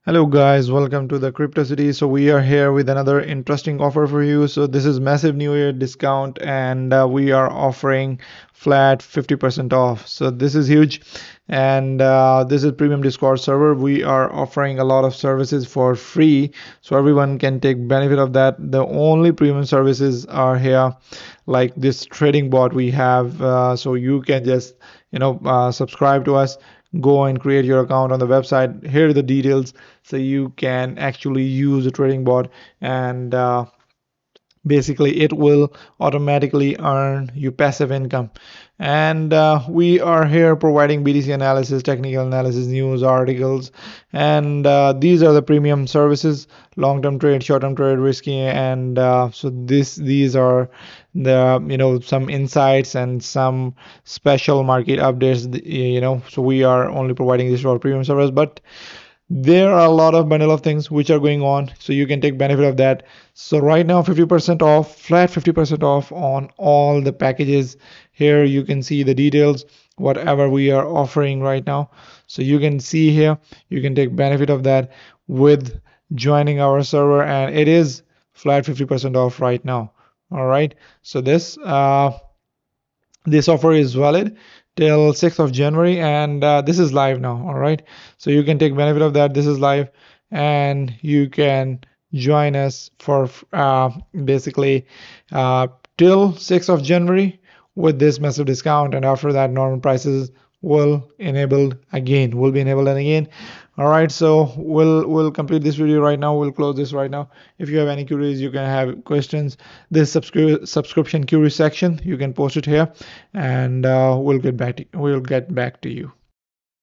Hello guys, welcome to the Crypto City. So we are here with another interesting offer for you. So this is massive New Year discount, and we are offering flat 50% off. So this is huge, and this is premium Discord server. We are offering a lot of services for free, so everyone can take benefit of that. The only premium services are here, like this trading bot we have. So you can just subscribe to us, go and create your account on the website. Here are the details, so you can actually use a trading bot, and basically it will automatically earn you passive income. And we are here providing BTC analysis, technical analysis, news articles, and these are the premium services: long-term trade, short-term trade, risky. And so these are the some insights and some special market updates. So we are only providing this for our premium service, but there are a lot of bundle of things which are going on, so you can take benefit of that. So right now 50% off, flat 50% off on all the packages. Here you can see the details, whatever we are offering right now. So you can see here, you can take benefit of that with joining our server, and it is flat 50% off right now. All right, so this offer is valid till 6th of January, and this is live now. All right, so you can take benefit of that. This is live, and you can join us for basically till 6th of January with this massive discount, and after that normal prices will be enabled again. All right, so we'll complete this video right now. We'll close this right now. If you have any queries, you can have questions, this subscription query section, you can post it here, and we'll get back to you.